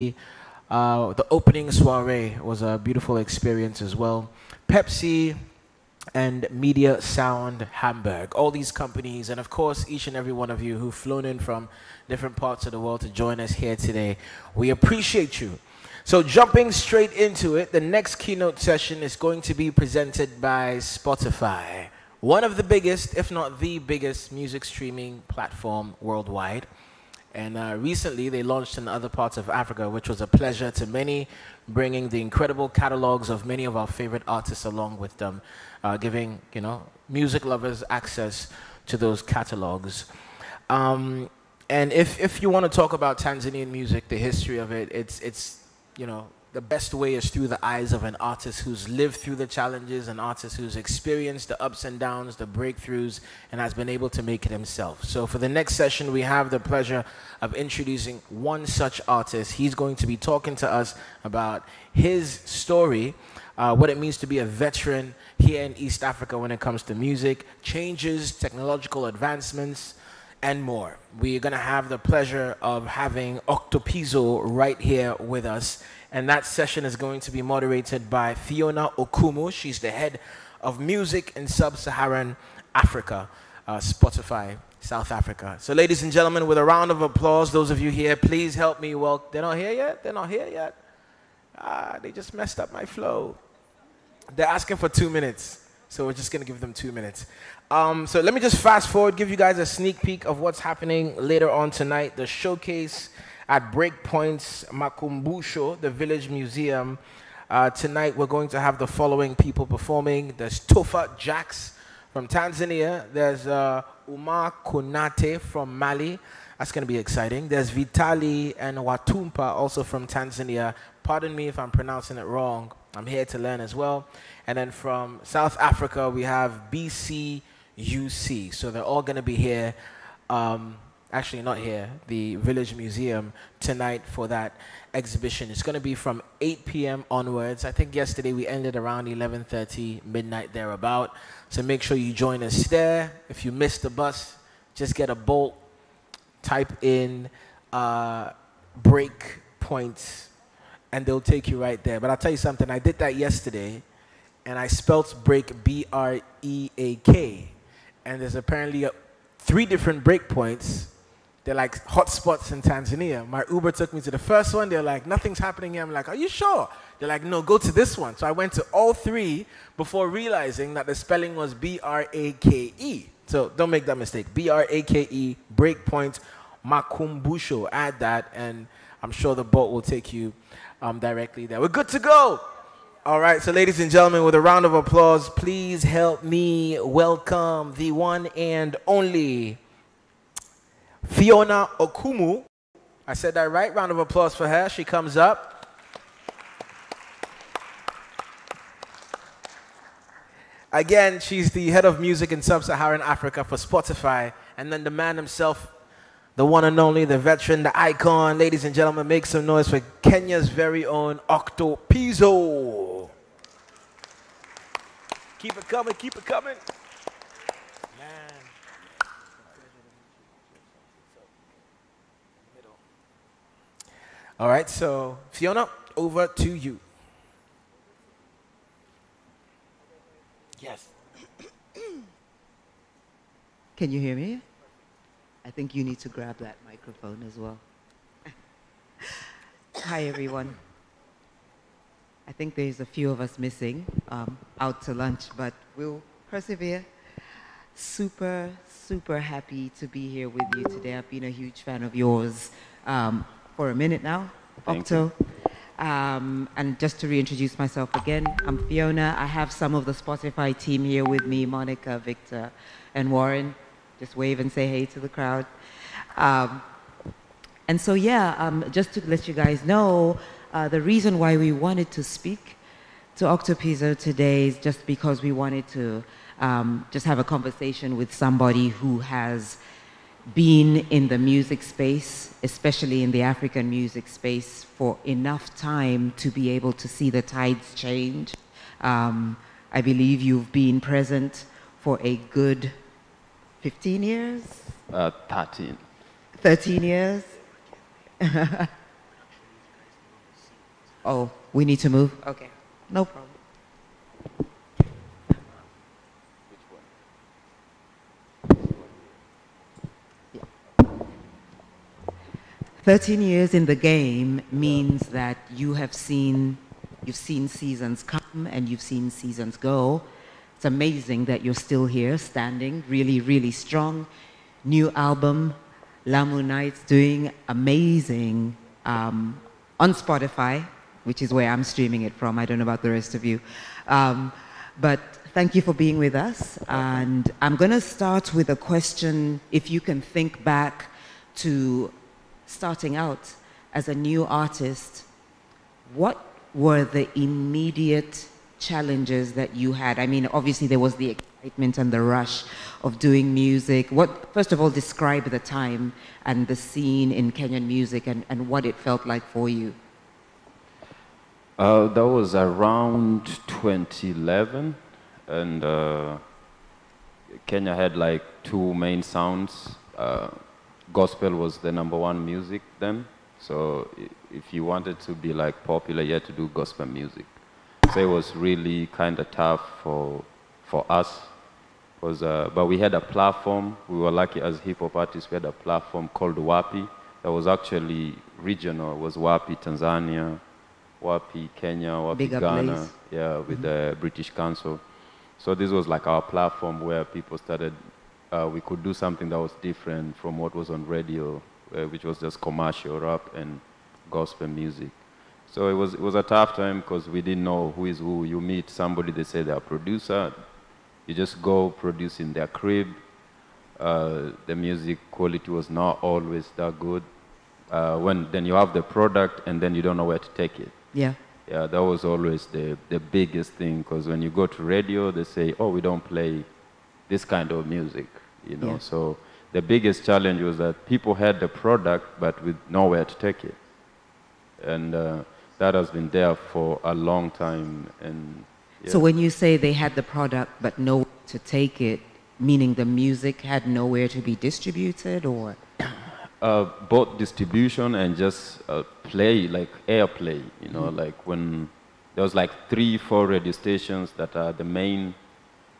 The opening soiree was a beautiful experience as well. Pepsi and Media Sound Hamburg, all these companies, and of course each and every one of you who've flown in from different parts of the world to join us here today. We appreciate you. So jumping straight into it, the next keynote session is going to be presented by Spotify, one of the biggest, if not the biggest, music streaming platform worldwide. And recently they launched in other parts of Africa, which was a pleasure to many, bringing the incredible catalogs of many of our favorite artists along with them, giving, you know, music lovers access to those catalogs. And if you want to talk about Tanzanian music, the history of it, it's you know, the best way is through the eyes of an artist who's lived through the challenges, an artist who's experienced the ups and downs, the breakthroughs, and has been able to make it himself. So for the next session, we have the pleasure of introducing one such artist. He's going to be talking to us about his story, what it means to be a veteran here in East Africa when it comes to music, changes, technological advancements, and more. We're going to have the pleasure of having Octopizzo right here with us, and that session is going to be moderated by Fiona Okumu. She's the head of music in Sub-Saharan Africa, Spotify, South Africa. So ladies and gentlemen, with a round of applause, those of you here, please help me welcome. They're not here yet? They're not here yet? They just messed up my flow. They're asking for 2 minutes, so we're just going to give them 2 minutes. So let me just fast forward, give you guys a sneak peek of what's happening later on tonight. The showcase at Breakpoint's Makumbusho, the Village Museum. Tonight we're going to have the following people performing. There's 𝒓𝒊𝒈𝒉𝒕 from Tanzania. There's Umar Konate from Mali. That's going to be exciting. There's Vitali and Watumpa also from Tanzania. Pardon me if I'm pronouncing it wrong. I'm here to learn as well. And then from South Africa, we have BCUC. So they're all going to be here. Actually, not here, the Village Museum tonight for that exhibition. It's going to be from 8 p.m. onwards. I think yesterday we ended around 11:30, midnight thereabout. So make sure you join us there. If you missed the bus, just get a Bolt, type in Breakpoint, and they'll take you right there. But I'll tell you something, I did that yesterday, and I spelt break B-R-E-A-K. And there's apparently 3 different breakpoints. They're like hotspots in Tanzania. My Uber took me to the first one. They're like, nothing's happening here. I'm like, are you sure? They're like, no, go to this one. So I went to all 3 before realizing that the spelling was B-R-A-K-E. So don't make that mistake. B-R-A-K-E, Breakpoint, Makumbusho. Add that, and I'm sure the boat will take you directly there. We're good to go. All right, so ladies and gentlemen, with a round of applause, please help me welcome the one and only Fiona Okumu. I said that right? Round of applause for her. She comes up. Again, she's the head of music in Sub-Saharan Africa for Spotify. And then the man himself, the one and only, the veteran, the icon. Ladies and gentlemen, make some noise for Kenya's very own Octopizzo. Keep it coming, keep it coming. Man. All right, so Fiona, over to you. Yes. Can you hear me? I think you need to grab that microphone as well. Hi, everyone. I think there's a few of us missing out to lunch, but we'll persevere. Super, super happy to be here with you today. I've been a huge fan of yours for a minute now, Octo. And just to reintroduce myself again, I'm Fiona. I have some of the Spotify team here with me, Monica, Victor, and Warren. Just wave and say hey to the crowd. And so, yeah, just to let you guys know, the reason why we wanted to speak to Octopizzo today is just because we wanted to just have a conversation with somebody who has been in the music space, especially in the African music space, for enough time to be able to see the tides change. I believe you've been present for a good 15 years? 13. 13 years? Oh, we need to move? Okay, no problem. 13 years in the game means that you've seen seasons come and you've seen seasons go. It's amazing that you're still here, standing, really, really strong. New album, Lamu Nights, doing amazing on Spotify, which is where I'm streaming it from. I don't know about the rest of you. But thank you for being with us. And I'm going to start with a question, if you can think back to starting out as a new artist, what were the immediate challenges that you had? I mean, obviously there was the excitement and the rush of doing music. First of all, describe the time and the scene in Kenyan music and what it felt like for you. That was around 2011, and Kenya had like two main sounds. Gospel was the #1 music then, so if you wanted to be like popular, you had to do gospel music. So it was really kind of tough for us, but we had a platform. We were lucky as hip-hop artists. We had a platform called WAPI that was actually regional. It was WAPI Tanzania, WAPI Kenya, WAPI Ghana, yeah, with the British Council. So this was like our platform where people started, we could do something that was different from what was on radio, which was just commercial rap and gospel music. So it was a tough time because we didn't know who is who. You meet somebody, they say they're a producer, you just go produce in their crib. The music quality was not always that good. Then you have the product and then you don't know where to take it. Yeah. Yeah, that was always the biggest thing, because when you go to radio, they say, oh, we don't play this kind of music, you know. Yeah. So the biggest challenge was that people had the product, but with nowhere to take it. And that has been there for a long time. And yeah. So when you say they had the product, but nowhere to take it, meaning the music had nowhere to be distributed, or? Both distribution and just play, like airplay, you know, like when there was like 3-4 radio stations that are the main,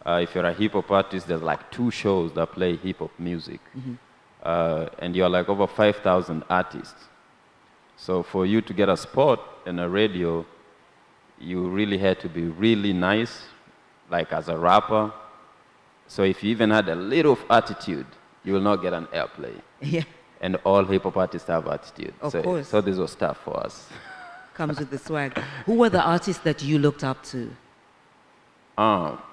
if you're a hip-hop artist, there's like 2 shows that play hip-hop music. And you're like over 5,000 artists. So for you to get a spot in a radio, you really had to be really nice, like as a rapper. So if you even had a little of attitude, you will not get an airplay. Yeah. And all hip-hop artists have attitude. Of course. So this was tough for us. Comes with the swag. Who were the artists that you looked up to?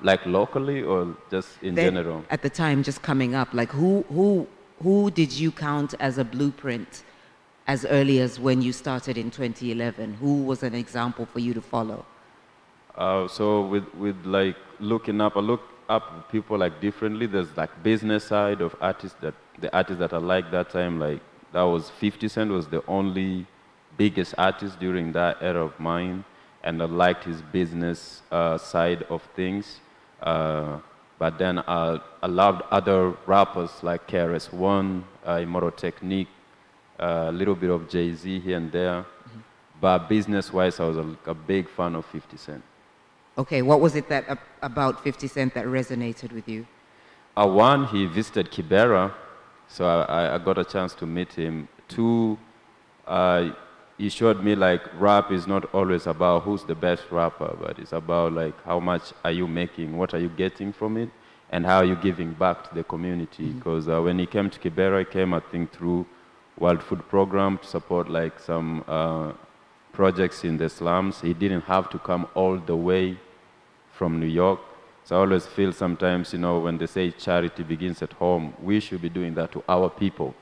Like locally or just in general? At the time, just coming up, like who did you count as a blueprint as early as when you started in 2011? Who was an example for you to follow? So with like looking up, I look up people like differently. There's like business side of artists, that the artists that I liked that time, like that was 50 Cent was the only biggest artist during that era of mine, and I liked his business side of things. But then I loved other rappers like KRS-One, Immortal Technique, a little bit of Jay-Z here and there. But business-wise, I was a big fan of 50 Cent. Okay, what was it that about 50 Cent that resonated with you? One, he visited Kibera, so I got a chance to meet him. 2, he showed me like rap is not always about who's the best rapper, but it's about like how much are you making, what are you getting from it, and how are you giving back to the community. Because when he came to Kibera, he came, I think, through World Food Program to support like some projects in the slums. He didn't have to come all the way from New York. So I always feel sometimes, you know, when they say charity begins at home, we should be doing that to our people.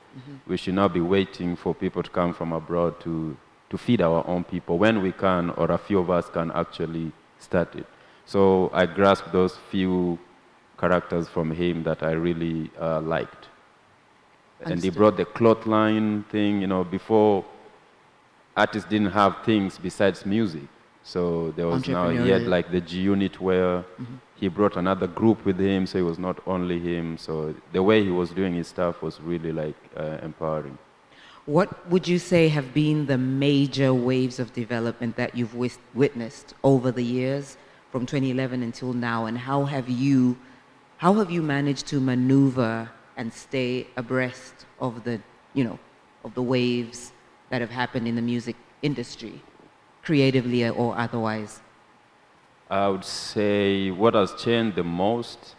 We should not be waiting for people to come from abroad to feed our own people when we can, or a few of us can actually start it. So I grasped those few characters from him that I really liked. And he brought the cloth line thing, you know, before artists didn't have things besides music. So there was now, he had like the G-Unit where he brought another group with him, so it was not only him. So the way he was doing his stuff was really like empowering. What would you say have been the major waves of development that you've witnessed over the years from 2011 until now, and how have you managed to maneuver and stay abreast of the, of the waves that have happened in the music industry, creatively or otherwise? I would say what has changed the most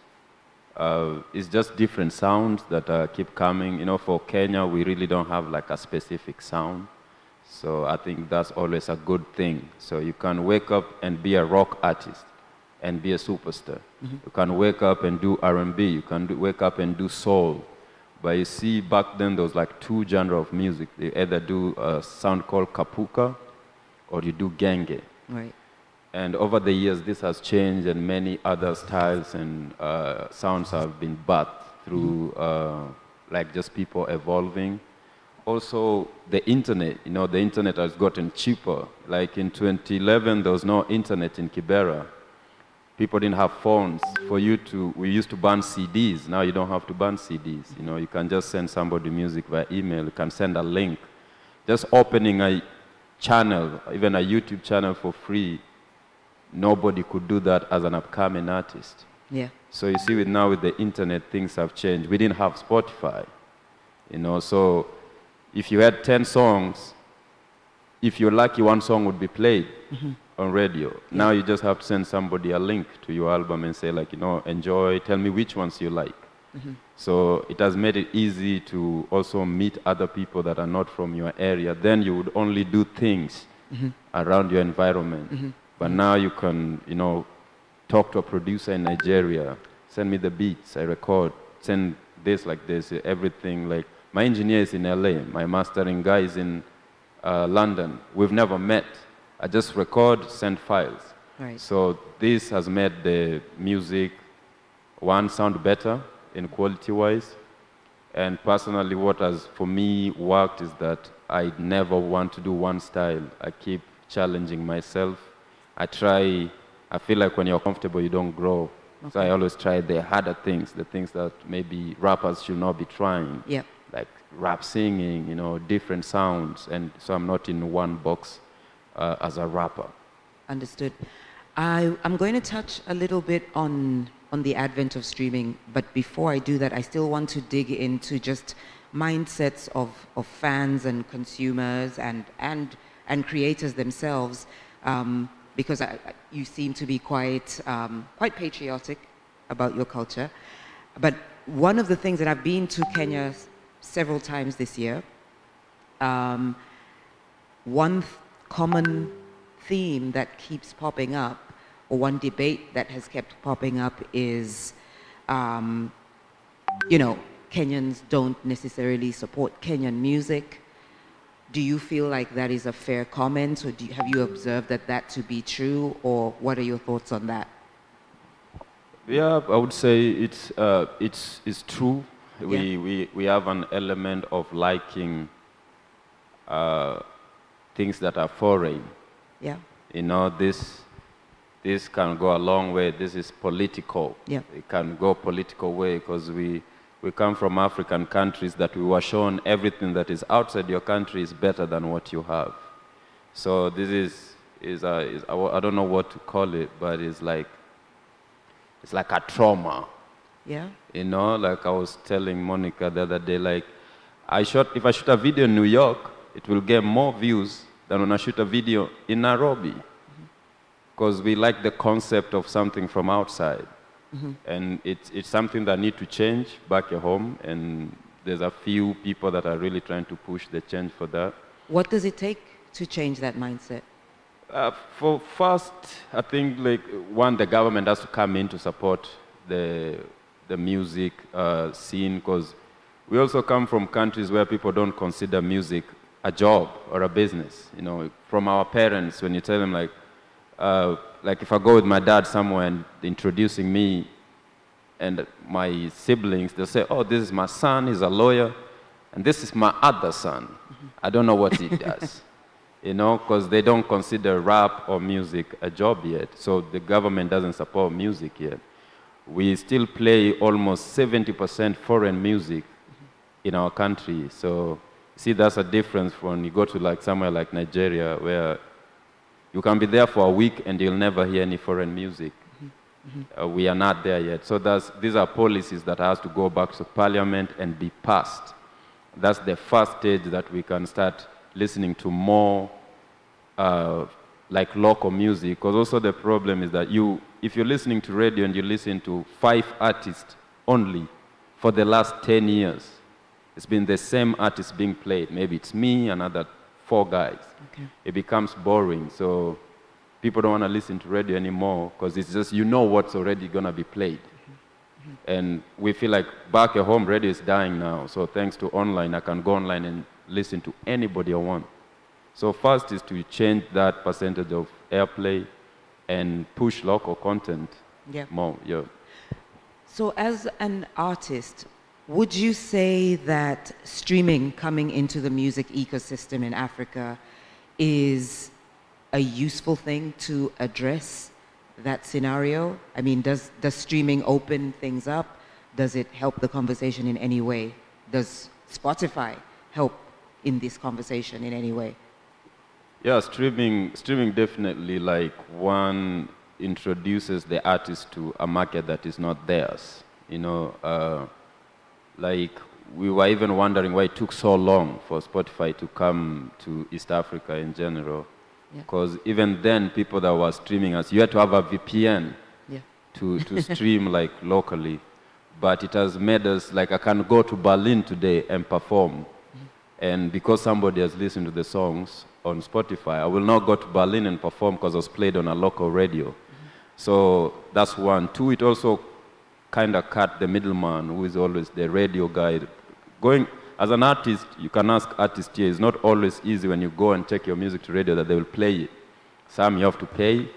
is just different sounds that keep coming. For Kenya, we really don't have like a specific sound. So I think that's always a good thing. So you can wake up and be a rock artist and be a superstar. Mm-hmm. You can wake up and do R&B. You can wake up and do soul. But you see, back then, there was like two genres of music. They either do a sound called kapuka or you do genge. Right. And over the years, this has changed, and many other styles and sounds have been birthed through like just people evolving. Also, the internet, the internet has gotten cheaper. Like in 2011, there was no internet in Kibera. People didn't have phones. We used to burn CDs. Now you don't have to burn CDs. You can just send somebody music via email. You can send a link. Just opening a channel, even a YouTube channel for free, nobody could do that as an upcoming artist. Yeah. So you see, now with the internet, things have changed. We didn't have Spotify, so if you had 10 songs, if you're lucky, one song would be played on radio. Yeah. Now you just have to send somebody a link to your album and say, like, enjoy, tell me which ones you like. So it has made it easy to also meet other people that are not from your area. Then you would only do things around your environment. But now you can, talk to a producer in Nigeria, send me the beats, I record, send this like this, everything. Like, my engineer is in LA, my mastering guy is in London. We've never met. I just record, send files. Right. So this has made the music, one, sound better in quality-wise. And personally, what has, for me, worked is that I never want to do one style. I keep challenging myself. I feel like when you're comfortable, you don't grow. Okay. So I always try the harder things, the things that maybe rappers should not be trying. Yep. Like rap singing, different sounds. And so I'm not in one box as a rapper. Understood. I'm going to touch a little bit on the advent of streaming, but before I do that, I still want to dig into just mindsets of fans and consumers and creators themselves. Because you seem to be quite patriotic about your culture. But one of the things that I've been to Kenya several times this year, one common theme that keeps popping up, or one debate that has kept popping up is, you know, Kenyans don't necessarily support Kenyan music. Do you feel like that is a fair comment, or have you observed that to be true, or what are your thoughts on that? Yeah, I would say it's true. Yeah. We have an element of liking things that are foreign. Yeah. You know, this can go a long way. This is political. Yeah. It can go political way because we come from African countries that we were shown everything that is outside your country is better than what you have. So this is I don't know what to call it, but it's like a trauma. Yeah. You know, like I was telling Monica the other day, like if I shoot a video in New York, it will get more views than when I shoot a video in Nairobi. Because we like the concept of something from outside. Mm-hmm. And it's something that needs to change back at home, and there's a few people that are really trying to push the change for that. What does it take to change that mindset? For first, I think one, the government has to come in to support the music scene, because we also come from countries where people don't consider music a job or a business. You know, from our parents, when you tell them like if I go with my dad somewhere and introducing me and my siblings, they'll say, oh, this is my son, he's a lawyer, and this is my other son. Mm-hmm. I don't know what he does. You know, because they don't consider rap or music a job yet. So the government doesn't support music yet. We still play almost 70% foreign music in our country. So See, that's a difference when you go to like somewhere like Nigeria, where you can be there for a week and you'll never hear any foreign music. We are not there yet. So these are policies that has to go back to Parliament and be passed. That's the first stage that we can start listening to more like local music. Because also the problem is that if you're listening to radio and you listen to 5 artists only for the last 10 years, it's been the same artist being played. Maybe it's me, another 4 guys. Okay. It becomes boring. So people don't want to listen to radio anymore because it's just, you know what's already going to be played. And we feel like back at home, radio is dying now. So thanks to online, I can go online and listen to anybody I want. So first is to change that percentage of airplay and push local content more. Yeah. So as an artist, would you say that streaming coming into the music ecosystem in Africa is a useful thing to address that scenario? I mean, does streaming open things up? Does it help the conversation in any way? Does Spotify help in this conversation in any way? Yeah, streaming definitely, like, one introduces the artist to a market that is not theirs. You know, like, we were even wondering why it took so long for Spotify to come to East Africa in general. Because even then, people that were streaming us, you had to have a VPN to stream like locally. But it has made us, like, I can go to Berlin today and perform. And because somebody has listened to the songs on Spotify, I will not go to Berlin and perform because I was played on a local radio. So that's one. Two, it also kind of cut the middleman, who is always the radio guy. As an artist, you can ask artists here, it's not always easy when you go and take your music to radio that they will play it. Some you have to pay.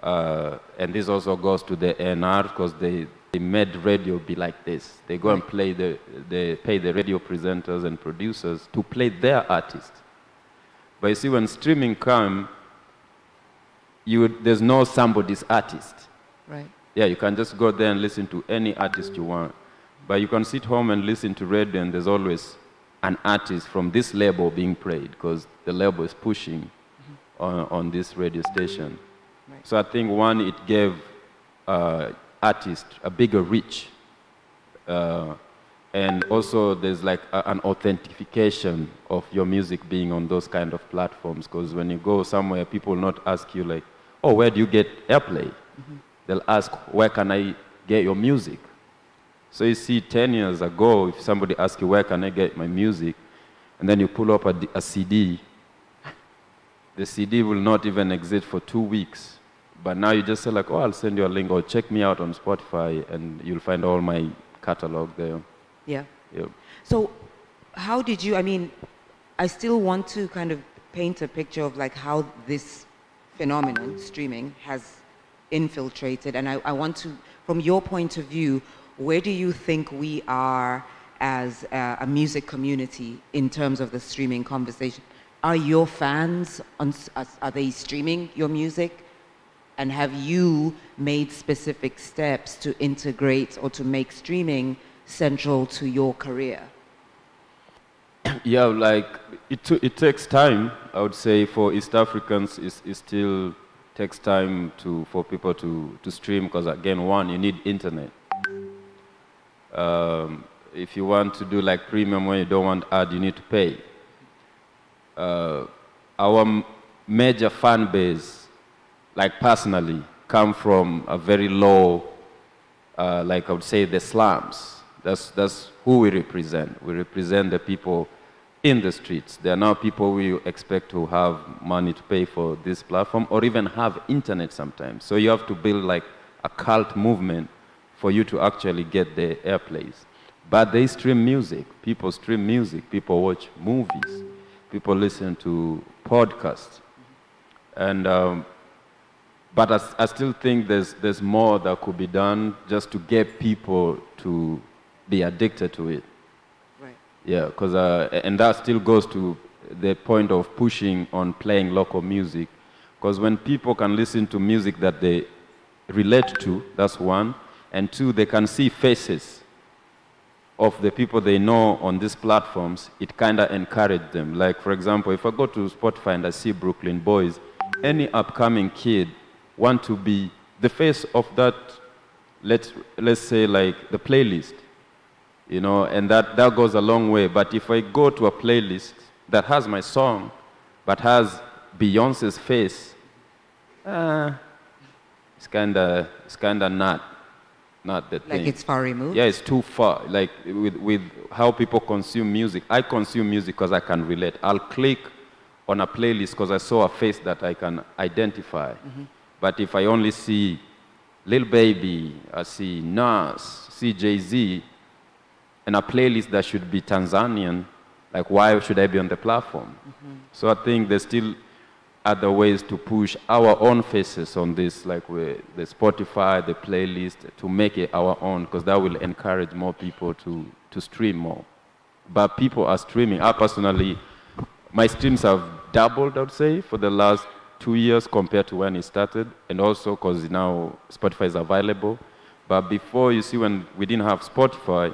And this also goes to the A&R because they made radio be like this. They go and play, they pay the radio presenters and producers to play their artists. But you see, when streaming comes, there's no somebody's artist. Right. Yeah, you can just go there and listen to any artist you want. But you can sit home and listen to radio, and there's always an artist from this label being played because the label is pushing on this radio station. Right. So I think, one, it gave artists a bigger reach. And also there's like an authentication of your music being on those kind of platforms, because when you go somewhere, people will not ask you like, oh, where do you get airplay? They'll ask, where can I get your music? So you see, 10 years ago, if somebody asks you, where can I get my music? And then you pull up a CD, the CD will not even exist for 2 weeks. But now you just say like, oh, I'll send you a link, or check me out on Spotify, and you'll find all my catalog there. Yeah. Yep. So how did you, I mean, I still want to kind of paint a picture of like how this phenomenon, streaming, has infiltrated. And I want to, from your point of view, where do you think we are as a music community in terms of the streaming conversation? Are your fans, are they streaming your music? And have you made specific steps to integrate or to make streaming central to your career? Yeah, like it takes time. I would say for East Africans, it still takes time for people to stream, because again, one, you need internet. If you want to do like premium when you don't want ad, you need to pay. Our major fan base, like personally, come from a very low, like I would say, the slums. That's who we represent. We represent the people in the streets. There are now people we expect to have money to pay for this platform, or even have internet sometimes. So you have to build like a cult movement for you to actually get the airplays. But they stream music. People stream music. People watch movies. People listen to podcasts. And but I still think there's more that could be done just to get people to be addicted to it. Right. Yeah, because and that still goes to the point of pushing on playing local music. Because when people can listen to music that they relate to, that's one. And two, they can see faces. of the people they know on these platforms, it kind of encouraged them. Like, for example, if I go to Spotify and I see Brooklyn Boys, any upcoming kid want to be the face of that, let's say, like, the playlist, you know, and that goes a long way. But if I go to a playlist that has my song, but has Beyonce's face, it's kind of not the thing. Like it's far removed? Yeah, it's too far. Like with how people consume music. I consume music because I can relate. I'll click on a playlist because I saw a face that I can identify. But if I only see Lil Baby, I see Nas, see Jay-Z, and a playlist that should be Tanzanian, like why should I be on the platform? So I think there's still other ways to push our own faces on this, like with the Spotify, the playlist, to make it our own, because that will encourage more people to stream more. But people are streaming. I personally, my streams have doubled, I would say, for the last 2 years compared to when it started, and also because now Spotify is available. But before, you see, when we didn't have Spotify,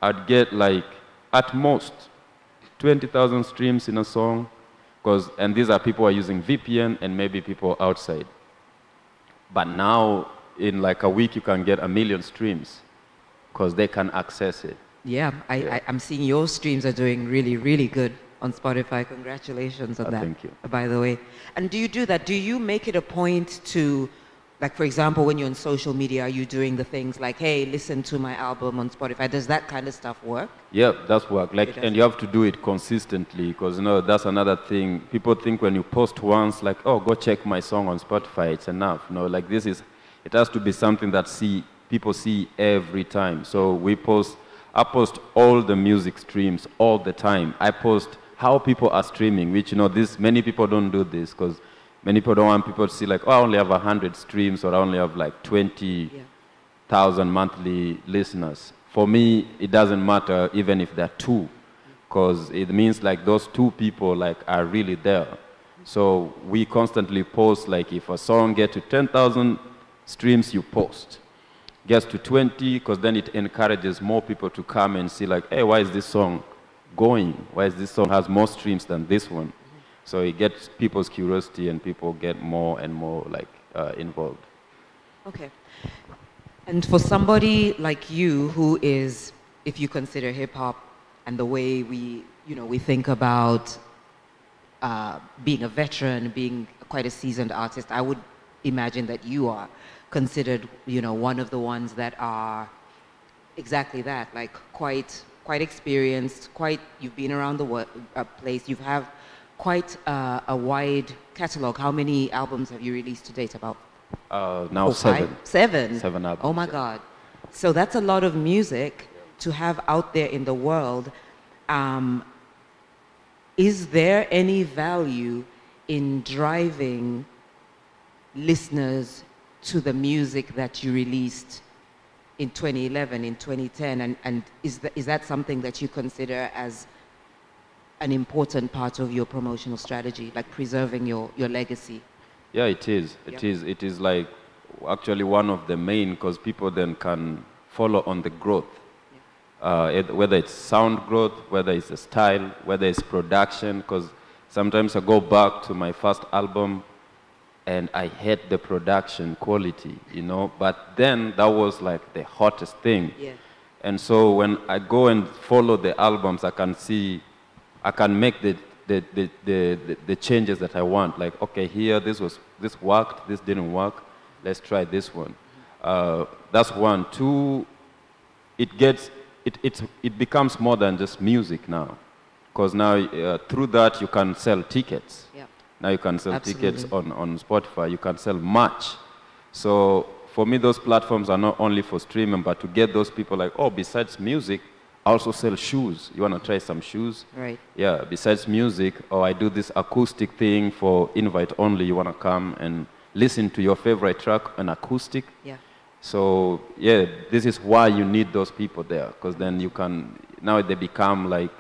I'd get like, at most, 20,000 streams in a song, and these are people who are using VPN and maybe people outside. But now, in like a week, you can get 1 million streams because they can access it. Yeah, I'm seeing your streams are doing really, really good on Spotify. Congratulations on that. Thank you. By the way. And do you do that? Do you make it a point to, like, for example, when you're on social media, are you doing the things like, hey, listen to my album on Spotify? Does that kind of stuff work? Yeah, that's work. Like, and you have to do it consistently because, you know, that's another thing. People think when you post once, like, oh, go check my song on Spotify, it's enough. No, like this is, it has to be something that people see every time. So I post all the music streams all the time. I post how people are streaming, which, you know, many people don't do this because many people don't want people to see like, oh, I only have 100 streams or I only have like 20,000 monthly listeners. For me, it doesn't matter even if there are 2, because it means like those 2 people like are really there. So we constantly post, like if a song gets to 10,000 streams, you post. Gets to 20, because then it encourages more people to come and see like, hey, why is this song going? Why is this song has more streams than this one? So it gets people's curiosity and people get more and more like involved. Okay. And for somebody like you who is, if you consider hip hop and the way we think about being a veteran, being quite a seasoned artist, I would imagine that you are considered, one of the ones that are exactly that, like quite experienced, you've been around the place, you have quite a wide catalog. How many albums have you released to date? About now 7. 7? 7 albums. Oh my God. So that's a lot of music to have out there in the world. Is there any value in driving listeners to the music that you released in 2011, in 2010, and is that something that you consider as an important part of your promotional strategy, like preserving your legacy? Yeah, it is. It is like actually one of the main, because people then can follow on the growth. Whether it's sound growth, whether it's a style, whether it's production, because sometimes I go back to my first album and I hate the production quality, but then that was like the hottest thing. Yeah. And so when I go and follow the albums, I can make the changes that I want. Like, okay, here, this worked, this didn't work, let's try this one. That's one. 2, it becomes more than just music now. Because now, through that, you can sell tickets. Yeah. Now you can sell Absolutely. tickets on Spotify. You can sell merch. So for me, those platforms are not only for streaming, but to get those people like, oh, besides music, I also sell shoes. You want to try some shoes? Right. Yeah, besides music, or I do this acoustic thing for invite only. You want to come and listen to your favorite track on acoustic? Yeah. So, yeah, this is why you need those people there, because then you can, now they become like,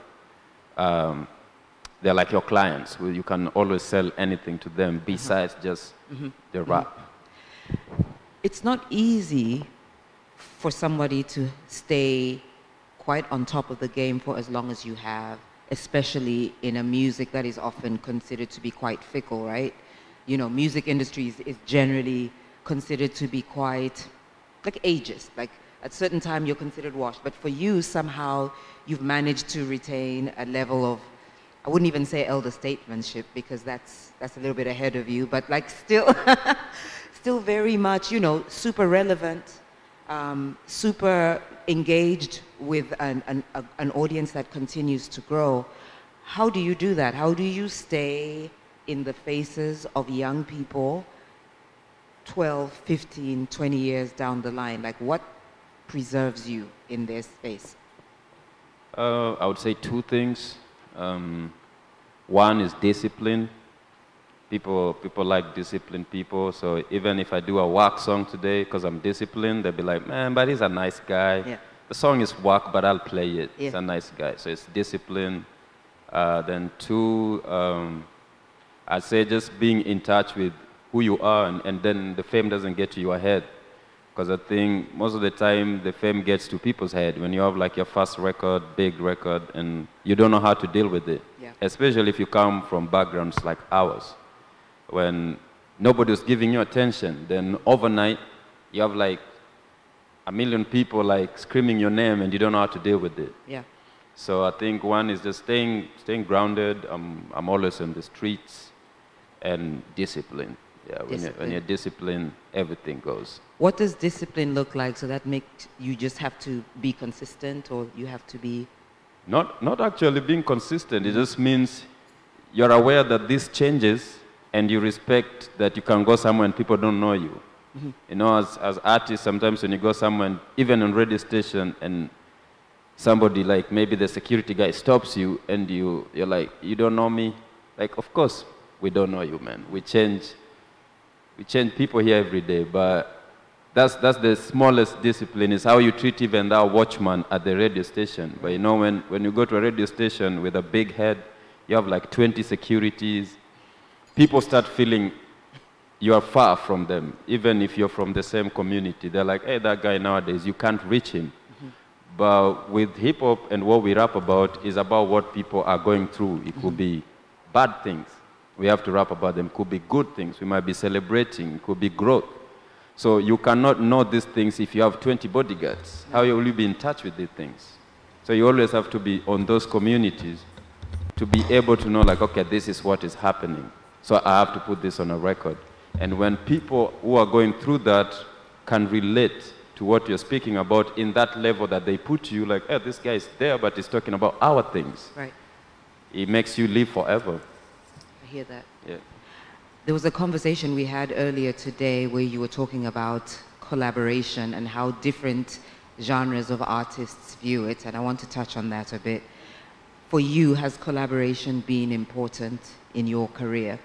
they're like your clients, where you can always sell anything to them besides just the rap. It's not easy for somebody to stay quite on top of the game for as long as you have, especially in a music that is often considered to be quite fickle, right? You know, music industry is generally considered to be quite, like, ageist. Like, at certain time you're considered washed. But for you, somehow, you've managed to retain a level of, I wouldn't even say elder statesmanship, because that's a little bit ahead of you, but like still, still very much, you know, super relevant, super engaged with an audience that continues to grow. How do you do that? How do you stay in the faces of young people 12, 15, 20 years down the line? Like, what preserves you in their space? I would say two things. One is discipline. People like disciplined people, so even if I do a work song today, because I'm disciplined, they'll be like, man, but he's a nice guy. Yeah. The song is work, but I'll play it. Yeah. He's a nice guy, so it's discipline. Then two, I'd say just being in touch with who you are, and then the fame doesn't get to your head. Because I think most of the time the fame gets to people's head when you have like your first record, big record, and you don't know how to deal with it. Yeah. Especially if you come from backgrounds like ours. When nobody's giving you attention, then overnight you have like 1 million people like screaming your name and you don't know how to deal with it. Yeah. So I think one is just staying grounded. I'm always in the streets, and discipline. Yeah, when you're disciplined, everything goes. What does discipline look like? So that makes you just have to be consistent, or you have to be... Not actually being consistent. It just means you're aware that this changes, and you respect that you can go somewhere and people don't know you. Mm-hmm. You know, as artists, sometimes when you go somewhere, and even on radio station, and somebody like maybe the security guy stops you, and you're like, you don't know me? Like, of course, we don't know you, man. We change people here every day, but that's the smallest discipline, is how you treat even that watchman at the radio station. But you know, when you go to a radio station with a big head, you have like 20 securities, people start feeling you are far from them. Even if you're from the same community, they're like, hey, that guy nowadays, you can't reach him. Mm-hmm. But with hip-hop and what we rap about is about what people are going through. It could be bad things. We have to rap about them. It could be good things. We might be celebrating. It could be growth. So you cannot know these things if you have 20 bodyguards. How will you be in touch with these things? So you always have to be on those communities to be able to know, like, okay, this is what is happening. So I have to put this on a record. And when people who are going through that can relate to what you're speaking about in that level that they put you, like, hey, this guy is there, but he's talking about our things. Right. It makes you live forever. Hear that. Yeah. There was a conversation we had earlier today where you were talking about collaboration and how different genres of artists view it, and I want to touch on that a bit. For you, has collaboration been important in your career?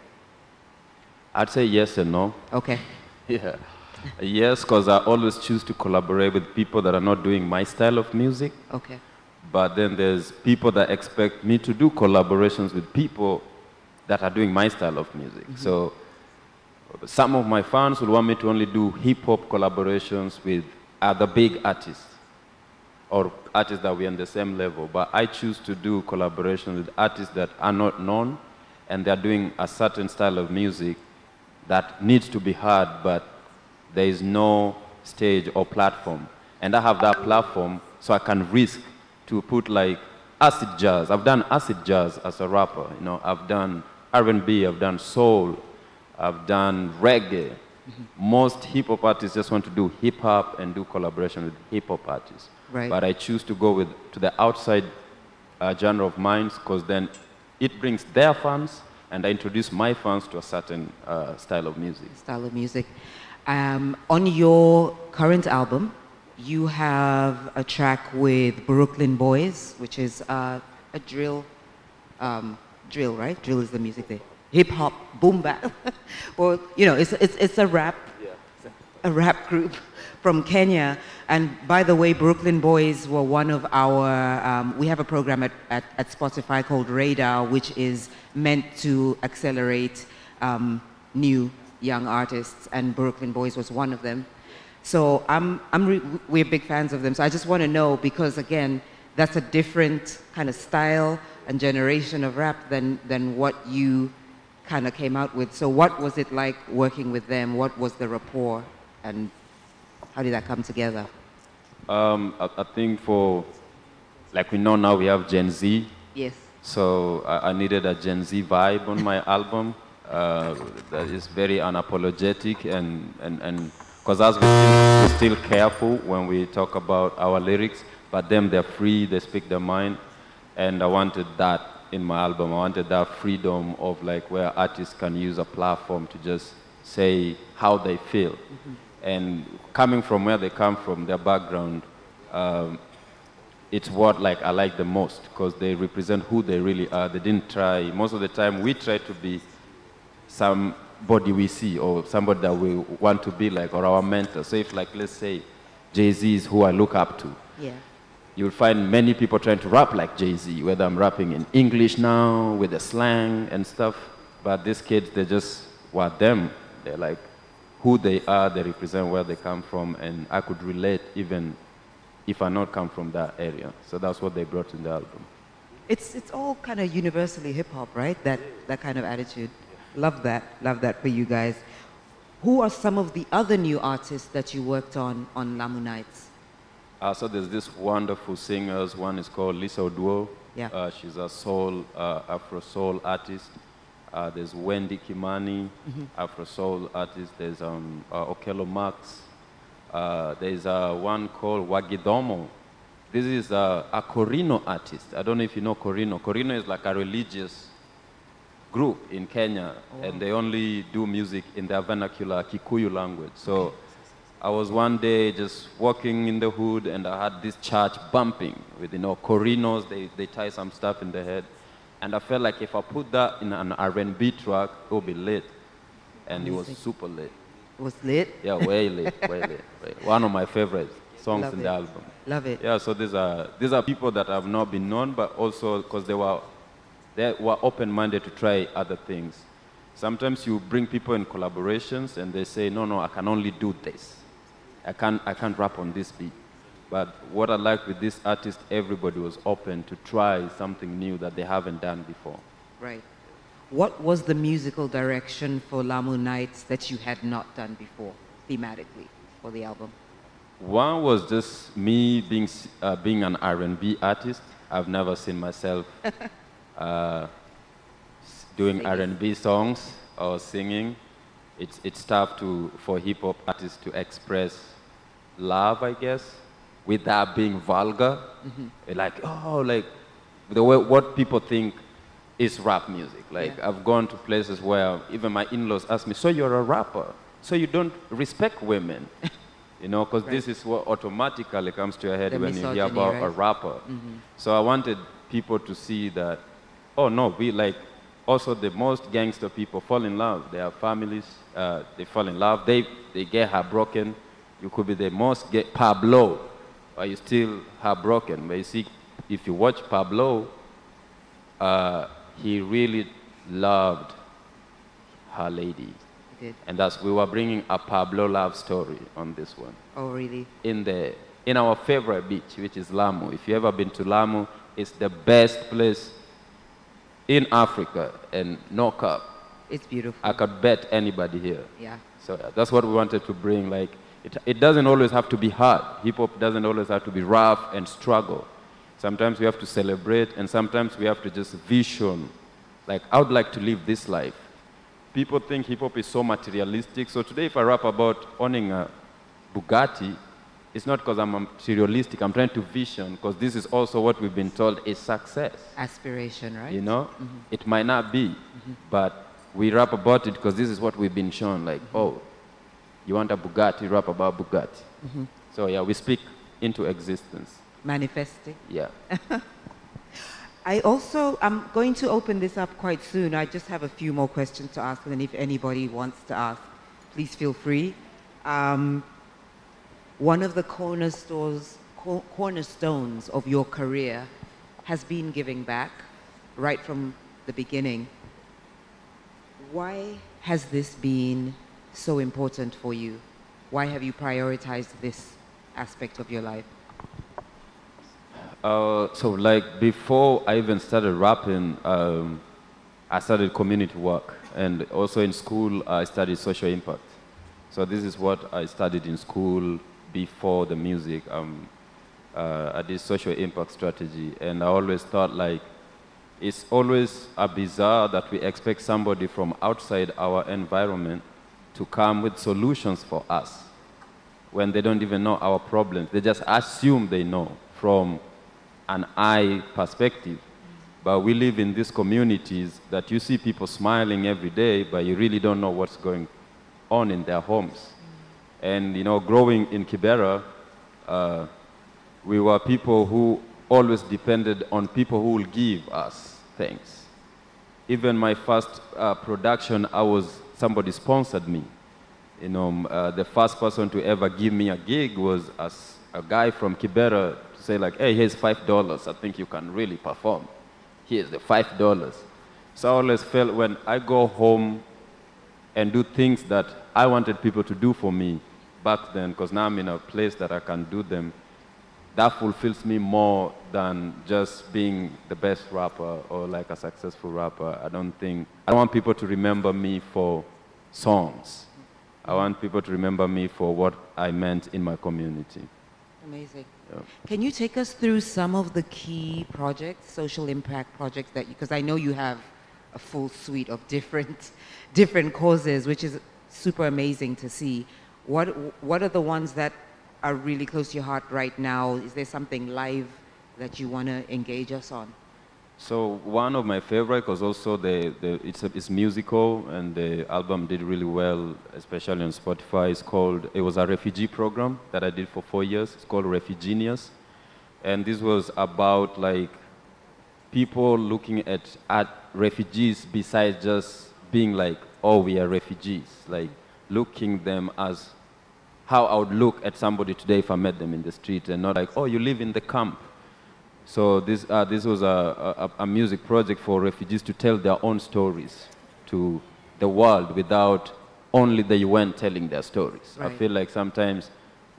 I'd say yes and no. Okay. Yeah. Yes, because I always choose to collaborate with people that are not doing my style of music. Okay. But then there's people that expect me to do collaborations with people that are doing my style of music. Mm-hmm. So some of my fans will want me to only do hip-hop collaborations with other big artists or artists that we're on the same level. But I choose to do collaborations with artists that are not known, and they're doing a certain style of music that needs to be heard, but there is no stage or platform. And I have that platform, so I can risk to put like acid jazz. I've done acid jazz as a rapper. You know, I've done R&B, I've done soul, I've done reggae. Mm-hmm. Most hip-hop artists just want to do hip-hop and do collaboration with hip-hop artists. Right. But I choose to go to the outside genre of mine, because then it brings their fans, and I introduce my fans to a certain style of music. Style of music. On your current album, you have a track with Brooklyn Boys, which is a drill, right? Drill is the music there. Hip hop, boom bap. Well, you know, it's a rap, a rap group from Kenya. And by the way, Brooklyn Boys were one of our. We have a program at Spotify called Radar, which is meant to accelerate new young artists, and Brooklyn Boys was one of them. So we're big fans of them. So I just want to know, because again, that's a different kind of style and generation of rap than what you kind of came out with. So what was it like working with them? What was the rapport, and how did that come together? I think for, like we know now we have Gen Z. Yes. So I needed a Gen Z vibe on my album that is very unapologetic and because as we're still careful when we talk about our lyrics, but them, they're free, they speak their mind. And I wanted that in my album. I wanted that freedom of like where artists can use a platform to just say how they feel. Mm-hmm. And coming from where they come from, their background, it's what like I like the most because they represent who they really are. They didn't try, most of the time we try to be somebody we see or somebody that we want to be like or our mentor. So if like, let's say, Jay-Z is who I look up to. Yeah. You'll find many people trying to rap like Jay-Z, whether I'm rapping in English now, with the slang and stuff. But these kids, they just were them. They're like who they are, they represent where they come from, and I could relate even if I not come from that area. So that's what they brought in the album. It's all kind of universally hip-hop, right? That kind of attitude. Love that for you guys. Who are some of the other new artists that you worked on Lamu Nights? So there's this wonderful singers. One is called Lisa Oduo. Yeah. She's a soul, Afro soul artist. There's Wendy Kimani, Afro soul artist. There's Okelo Max. There's one called Wagidomo. This is a Korino artist. I don't know if you know Korino. Korino is like a religious group in Kenya, and they only do music in their vernacular Kikuyu language. So I was one day just walking in the hood and I had this church bumping with, Korinos, they tie some stuff in the head. And I felt like if I put that in an R&B track, it would be lit. And it was super lit. It was lit? Yeah, way lit, way lit. One of my favorite songs in the album. Love it. Yeah, so these are people that have not been known, but also because they were open-minded to try other things. Sometimes you bring people in collaborations and they say, no, I can only do this. I can't rap on this beat. But what I like with this artist, everybody was open to try something new that they haven't done before. Right. What was the musical direction for Lamu Nights that you had not done before, thematically, for the album? One was just me being an R&B artist. I've never seen myself doing R&B songs or singing. It's tough for hip-hop artists to express love, I guess, without being vulgar. Like the way what people think is rap music. Like I've gone to places where even my in-laws ask me, so you're a rapper, so you don't respect women, because this is what automatically comes to your head when you hear about a rapper. So I wanted people to see that, oh no, also the most gangster people fall in love. They have families, they fall in love, they get heartbroken. You could be the most Pablo, but you still heartbroken. But you see, if you watch Pablo, he really loved her lady. He did. And we were bringing a Pablo love story on this one. Oh, really? In our favorite beach, which is Lamu. If you've ever been to Lamu, it's the best place in Africa and no cap. It's beautiful. I could bet anybody here. Yeah. So that's what we wanted to bring. Like, it doesn't always have to be hard. Hip-hop doesn't always have to be rough and struggle. Sometimes we have to celebrate, and sometimes we have to just vision. Like, I would like to live this life. People think hip-hop is so materialistic. So today, if I rap about owning a Bugatti, it's not because I'm materialistic. I'm trying to vision, because this is also what we've been told is success. Aspiration, right? It might not be, but we rap about it because this is what we've been shown. Like, oh, you want a Bugatti, rap about Bugatti. So yeah, we speak into existence. Manifesting. Yeah. I'm going to open this up quite soon. I just have a few more questions to ask, and then if anybody wants to ask, please feel free. One of the cornerstones of your career has been giving back right from the beginning. Why has this been so important for you? Why have you prioritized this aspect of your life? So like before I even started rapping, I started community work, and also in school I studied social impact. So this is what I studied in school before the music. I did social impact strategy, and I always thought like it's always bizarre that we expect somebody from outside our environment to come with solutions for us when they don't even know our problems. They just assume they know from an I perspective. But we live in these communities that you see people smiling every day, but you really don't know what's going on in their homes. And you know, growing in Kibera, we were people who always depended on people who will give us things. Even my first production, somebody sponsored me. You know, the first person to ever give me a gig was a guy from Kibera to say like, hey, here's $5. I think you can really perform. Here's the $5. So I always felt when I go home and do things that I wanted people to do for me back then, because now I'm in a place that I can do them, that fulfills me more than just being the best rapper or like a successful rapper. I don't want people to remember me for songs. I want people to remember me for what I meant in my community. Amazing. Yeah. Can you take us through some of the key projects, social impact projects that because I know you have a full suite of different causes, which is super amazing to see. What are the ones that are really close to your heart right now? Is there something live that you want to engage us on? So one of my favorite was also it's musical, and the album did really well, especially on Spotify. It was a refugee program that I did for 4 years. It's called Refugenius. And this was about like people looking at refugees besides just being like, oh, we are refugees. Like looking them as how I would look at somebody today if I met them in the street, and not like, oh, you live in the camp. So this was a music project for refugees to tell their own stories to the world without only the UN telling their stories. Right. I feel like sometimes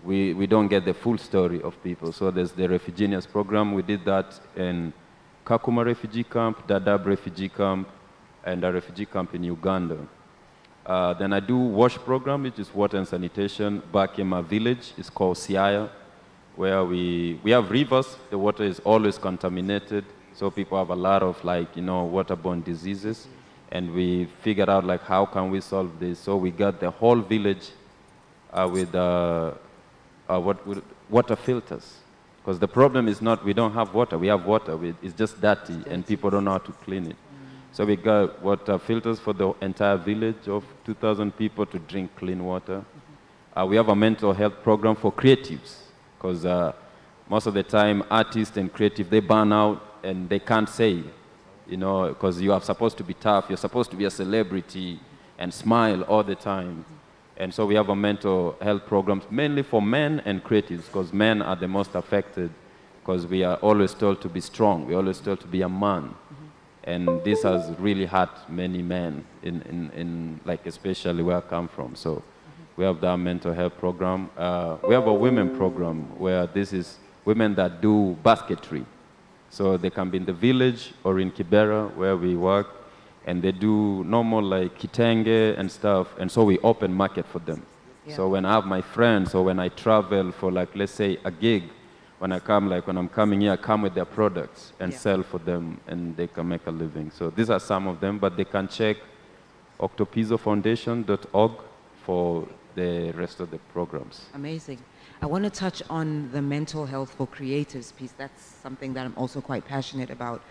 we don't get the full story of people. So there's the Refugenius program. We did that in Kakuma refugee camp, Dadaab refugee camp, and a refugee camp in Uganda. Then I do WASH program, which is water and sanitation, back in my village. It's called Siaya, where we have rivers. The water is always contaminated, so people have a lot of like, you know, waterborne diseases. And we figured out like, how can we solve this? So we got the whole village with water filters. Because the problem is not we don't have water. We have water. It's just dirty, and people don't know how to clean it. So we got water filters for the entire village of 2,000 people to drink clean water. We have a mental health program for creatives, because most of the time artists and creatives, they burn out and they can't say, you know, because you are supposed to be tough, you're supposed to be a celebrity and smile all the time. And so we have a mental health program mainly for men and creatives, because men are the most affected, because we are always told to be strong, we're always told to be a man. And this has really hurt many men, in like especially where I come from. So we have that mental health program. We have a women program where this is women that do basketry. So they can be in the village or in Kibera where we work, and they do normal like kitenge and stuff. And so we open market for them. Yeah. So when I have my friends or when I travel for like, let's say a gig, when I come, like when I'm coming here, I come with their products and sell for them, and they can make a living. So these are some of them, but they can check octopizzofoundation.org for the rest of the programs. Amazing. I want to touch on the mental health for creatives piece. That's something that I'm also quite passionate about.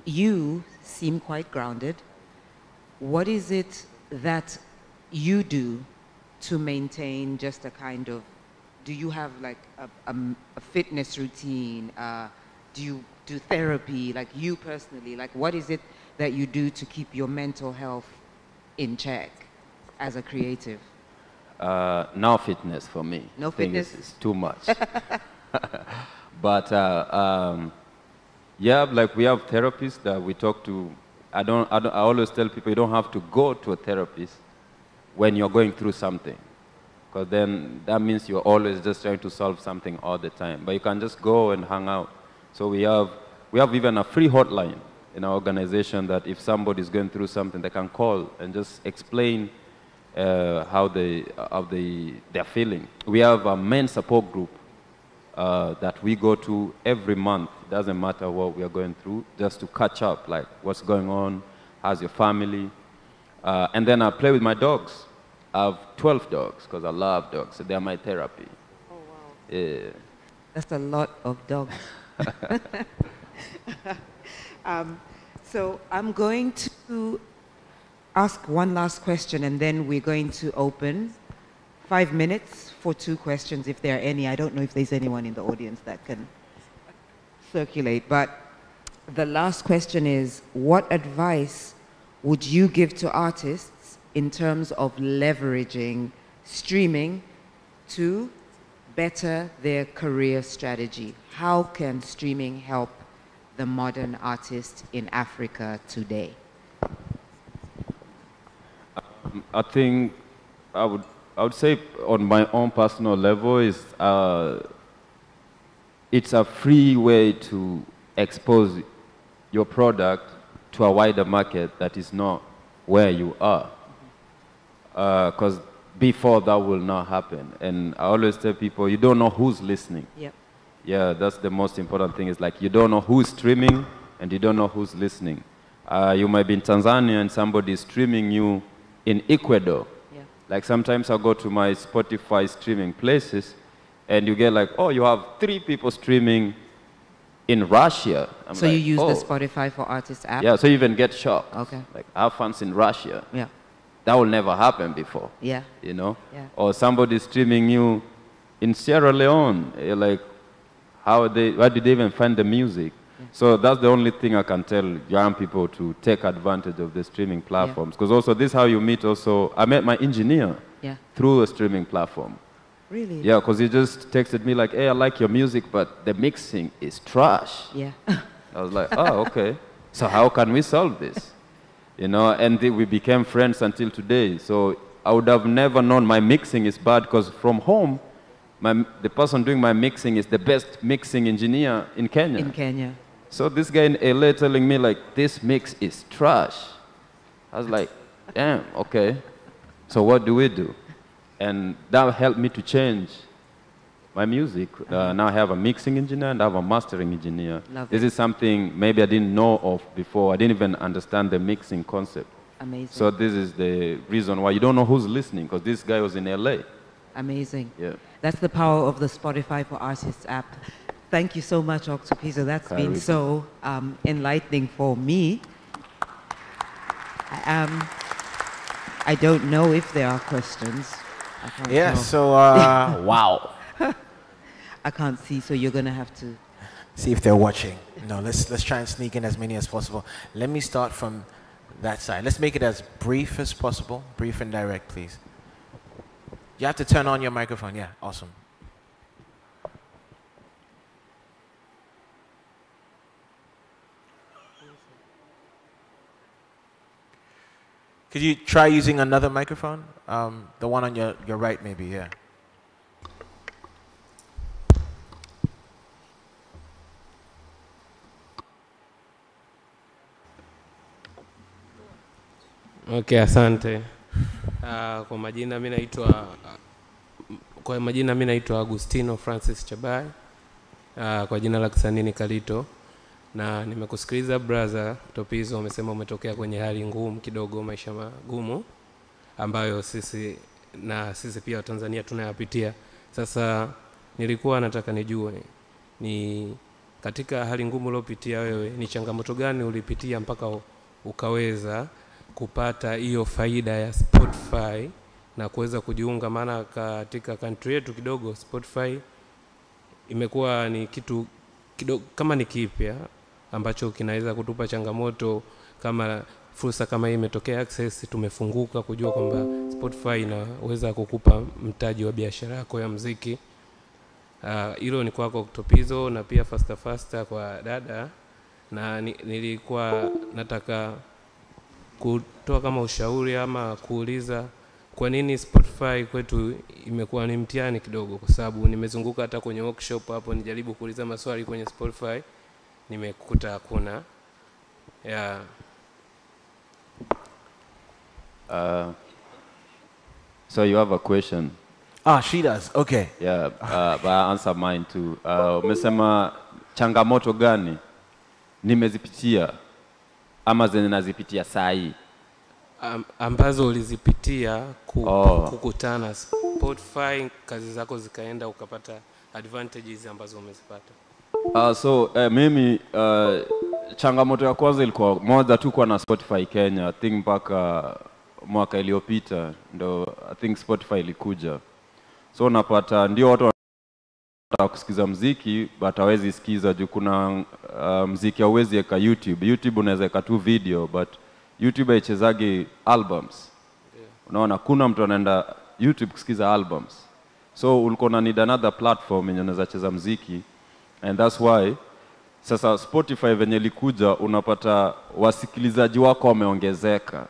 You seem quite grounded. What is it that you do to maintain just a kind of, do you have like a fitness routine? Do you do therapy, like you personally? Like what is it that you do to keep your mental health in check as a creative? No fitness for me. No fitness? It's too much. But yeah, like we have therapists that we talk to. I always tell people you don't have to go to a therapist when you're going through something. because then that means you're always just trying to solve something all the time. But you can just go and hang out. So we have even a free hotline in our organization that if somebody is going through something, they can call and just explain how they're feeling. We have a main support group that we go to every month. It doesn't matter what we are going through, just to catch up, like what's going on, how's your family. And then I play with my dogs. I have 12 dogs because I love dogs. So they're my therapy. Oh, wow. Yeah. That's a lot of dogs. So I'm going to ask one last question, and then we're going to open 5 minutes for 2 questions, if there are any. I don't know if there's anyone in the audience that can circulate. But the last question is, what advice would you give to artists in terms of leveraging streaming to better their career strategy? How can streaming help the modern artist in Africa today? I think I would say on my own personal level is it's a free way to expose your product to a wider market that is not where you are. Because before that will not happen. And I always tell people, you don't know who's listening. Yep. Yeah, that's the most important thing. Is like you don't know who's streaming and you don't know who's listening. You might be in Tanzania and somebody is streaming you in Ecuador. Yeah. Like sometimes I go to my Spotify streaming places and you get like, oh, you have 3 people streaming in Russia. So you use the Spotify for Artists app? Yeah, so you even get shocked. Okay. Like, I have fans in Russia. Yeah. That will never happen before. Yeah. You know? Yeah. Or somebody streaming you in Sierra Leone. You're like, where did they even find the music? Yeah. So that's the only thing I can tell young people, to take advantage of the streaming platforms. Because also this is how you meet also. I met my engineer through a streaming platform. Really? Yeah, because he just texted me like, hey, I like your music, but the mixing is trash. Yeah. I was like, oh, okay. So how can we solve this? You know, and we became friends until today. So I would have never known my mixing is bad, because from home, the person doing my mixing is the best mixing engineer in Kenya. In Kenya. So this guy in LA telling me like, this mix is trash. I was like, damn, okay. So what do we do? And that helped me to change my music. Now I have a mixing engineer and I have a mastering engineer. This is something maybe I didn't know of before. I didn't even understand the mixing concept. Amazing. So this is the reason why you don't know who's listening, because this guy was in LA. Amazing. Yeah. That's the power of the Spotify for Artists app. Thank you so much, Octopizzo. That's been so enlightening for me. I don't know if there are questions. Yeah, so, wow. I can't see, so you're going to have to... See if they're watching. No, let's try and sneak in as many as possible. Let me start from that side. Let's make it as brief as possible. Brief and direct, please. You have to turn on your microphone. Yeah, awesome. Could you try using another microphone? The one on your right, maybe, yeah. Okay, asante. Kwa majina mimi naitwa Agustino Francis Chabai. Kwa jina la kisanii ni Kalito. Na nimekusikiliza brother Octopizzo, umesema umetokea kwenye hali ngumu kidogo, maisha magumu ambayo sisi pia Tanzania tunayapitia. Sasa nilikuwa nataka nijue ni katika hali ngumu uliyopitia wewe, ni changamoto gani ulipitia mpaka ukaweza kupata hiyo faida ya Spotify na kuweza kujiunga? Maana katika country yetu kidogo Spotify imekuwa ni kitu kidogo kama ni kipya ambacho kinaweza kutupa changamoto. Kama fursa kama hii imetokea Access, tumefunguka kujua kwamba Spotify inaweza kukupa mtaji wa biashara yako ya muziki. Hilo ni kwako Octopizzo, na pia faster kwa dada. Na nilikuwa nataka kutoa kama ushauri ama kuuliza kwa nini Spotify kwetu imekuwa ni mtihani kidogo, kwa sababu nimezunguka hata kwenye workshop hapo nijaribu kuuliza maswali kwenye Spotify nimekuta hakuna. Yeah. So you have a question? Ah, she does. Okay. Yeah, but I answer mine too. Umesema changamoto gani nimezipitia ama zenye nazipitia saa hii? Ambazo ulizipitia kukutana Spotify, kazi zako zikaenda ukapata advantages ambazo umezipata. Mimi changamoto ya kwanza ilikuwa moja tu kwa na Spotify Kenya. I think mpaka mwaka iliyopita ndo I think Spotify ilikuja. So napata ndio watu wanataka kusikiza muziki but hawezi sikiza juu kuna muziki hauwezi eka YouTube. YouTube unaweza eka tu video but YouTube haichezagi albums. Yeah. Unaona kuna mtu anaenda YouTube kusikiza albums. So ulikuwa na need another platform yenye unaweza cheza muziki, and that's why sasa Spotify venye likuja unapata wasikilizaji wako wameongezeka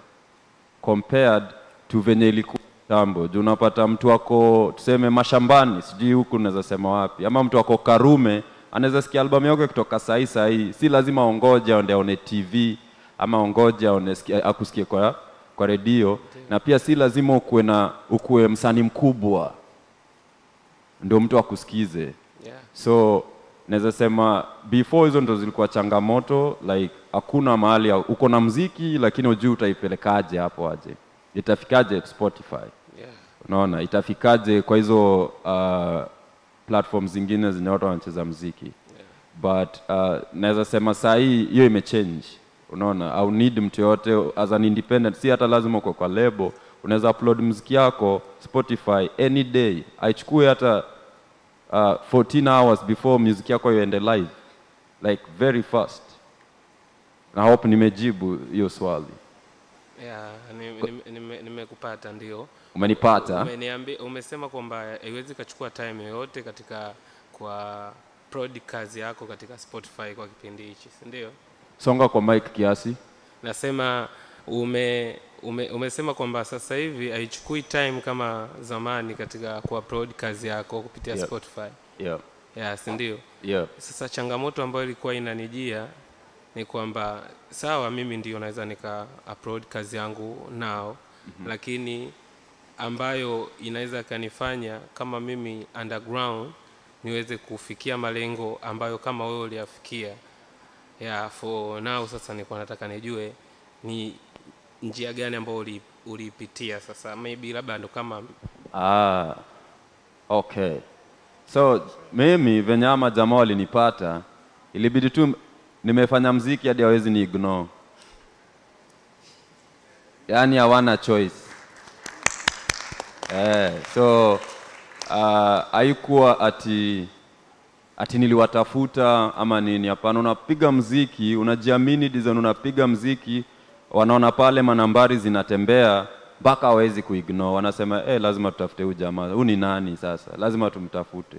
compared to venye ilikuwa tambo. Juu unapata mtu wako tuseme mashambani, sijui huku unaweza sema wapi, ama mtu wako Karume anaweza sikia album yako kutoka saa hii, si lazima ongoje aone TV ama ongoje akusikie kwa radio. Na pia si lazima ukue msanii mkubwa ndio mtu akusikize. Yeah. So naweza sema before hizo ndo zilikuwa changamoto, like hakuna mahali uko na muziki lakini hujui utaipelekaje hapo aje. Itafikaje Spotify? Yeah. Unaona itafikaje kwa hizo platforms zingine zenye watu wanacheza muziki. Yeah. But naweza sema saa hii hiyo imechange. Unaona au need mtu yote as an independent, si hata lazima uko kwa label, unaweza upload muziki yako Spotify any day. Aichukue hata 14 hours before music yako iende live, like very fast. I hope nimejibu hiyo swali. Yeah, nimekupata ndio. Umenipata? Umesema kwamba haiwezi kuchukua time yoyote katika kwa podcast yako katika Spotify kwa kipindi hichi, ndio? Songa kwa mic kiasi. Nasema umesema kwamba sasa hivi haichukui time kama zamani katika ku-upload kazi yako kupitia Spotify. Yeah. Yes, ndio. Yeah. Sasa changamoto ambayo ilikuwa inanijia ni kwamba sawa mimi ndio naweza nika-upload kazi yangu nao, lakini ambayo inaweza kanifanya kama mimi underground niweze kufikia malengo ambayo kama wewe uliyafikia. Yeah, for now sasa nilikuwa nataka nijue ni njia gani ambayo ulipitia sasa, maybe labda ndo kama okay. So mimi venye ama jamaa walinipata ilibidi tu nimefanya muziki hadi hawezi ni ignore. Yaani hawana choice. So haikuwa ati niliwatafuta ama nini, hapana. Unapiga muziki, unajiamini design, unapiga muziki, wanaona pale manambari zinatembea mpaka hawezi kuignore. Wanasema lazima tutafute huyu jamaa. Huyu ni nani sasa? Lazima tumtafute.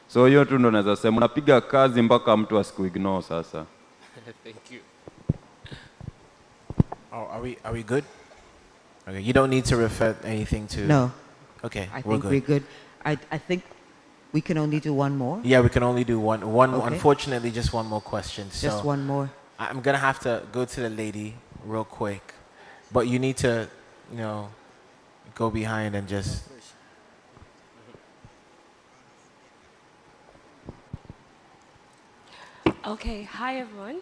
So hiyo tu ndo naweza sema unapiga kazi mpaka mtu asikuignore sasa. Thank you. Oh, are we good? Okay, you don't need to refer anything to. No. Okay, I think we're good. I think we can only do one more. Yeah, we can only do one. Okay. Unfortunately, just one more question. Just one more. I'm gonna have to go to the lady real quick, but you need to, go behind and just. Okay, hi everyone.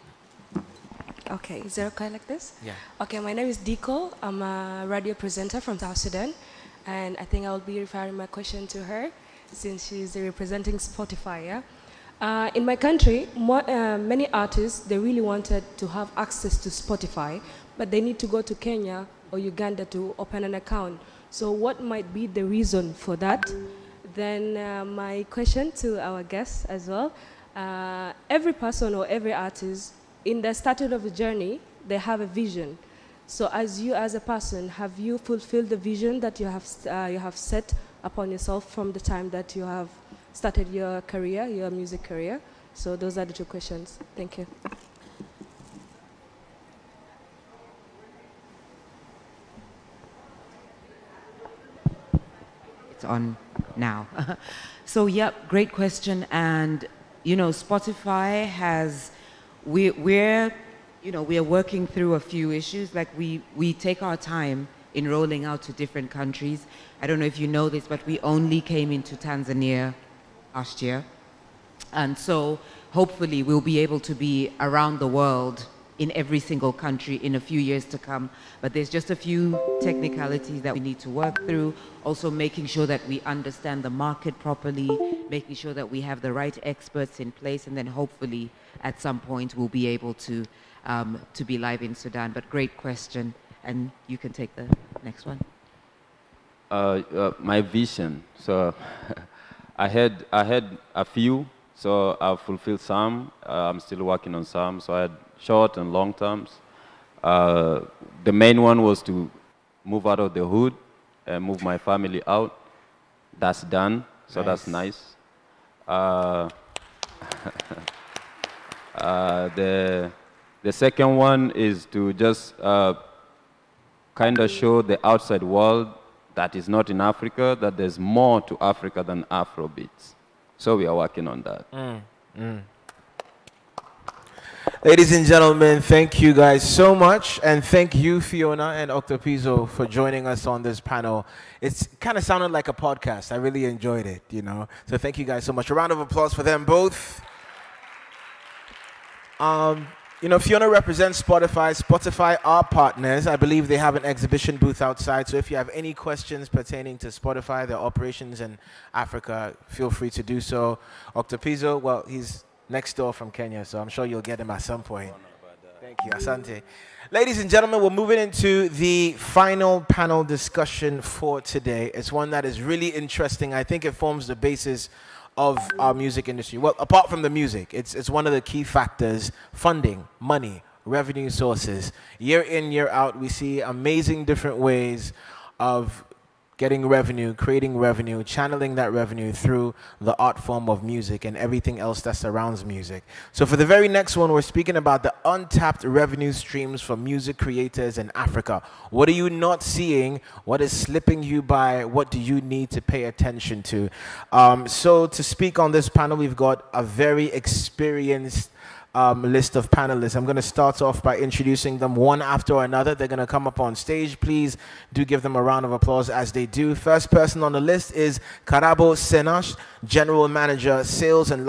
Okay, is it okay like this? Yeah. Okay, my name is Diko. I'm a radio presenter from South Sudan, and I think I'll be referring my question to her since she's representing Spotify. Yeah? In my country, many artists, they really wanted to have access to Spotify, but they need to go to Kenya or Uganda to open an account. So what might be the reason for that? Then my question to our guests as well, every person or every artist, in the starting of the journey, they have a vision. So as you as a person, have you fulfilled the vision that you have set upon yourself from the time that you have started your career, your music career? So those are the two questions. Thank you. focused on now? So, yep, great question. And, you know, Spotify has, we're working through a few issues. Like we take our time in rolling out to different countries. I don't know if you know this, but we only came into Tanzania last year. And so hopefully we'll be able to be around the world in every single country in a few years to come. But there's just a few technicalities that we need to work through. Also making sure that we understand the market properly, making sure that we have the right experts in place, and then hopefully at some point we'll be able to be live in Sudan. But great question, and you can take the next one. My vision. So I had a few, so I've fulfilled some. I'm still working on some. So I had short and long terms. The main one was to move out of the hood and move my family out. That's done, so nice. That's nice. The second one is to just kind of show the outside world that is not in Africa, that there's more to Africa than Afrobeats. So we are working on that. Ladies and gentlemen, thank you guys so much. And thank you, Fiona and Octopizzo, for joining us on this panel. It's kind of sounded like a podcast. I really enjoyed it, you know. So thank you guys so much. A round of applause for them both. You know, Fiona represents Spotify. Spotify are partners. I believe they have an exhibition booth outside. So if you have any questions pertaining to Spotify, their operations in Africa, feel free to do so. Octopizzo, well, he's next door from Kenya, so I'm sure you'll get him at some point. Thank you, Asante. Ladies and gentlemen, we're moving into the final panel discussion for today. It's one that is really interesting. I think it forms the basis of our music industry. Well, apart from the music, it's one of the key factors: funding, money, revenue sources. Year in, year out, we see amazing different ways of getting revenue, creating revenue, channeling that revenue through the art form of music and everything else that surrounds music. So for the very next one, we're speaking about the untapped revenue streams for music creators in Africa. What are you not seeing? What is slipping you by? What do you need to pay attention to? So to speak on this panel, we've got a very experienced list of panelists. I'm going to start off by introducing them one after another. They're going to come up on stage. Please do give them a round of applause as they do. First person on the list is Karabo Senash, General Manager, Sales and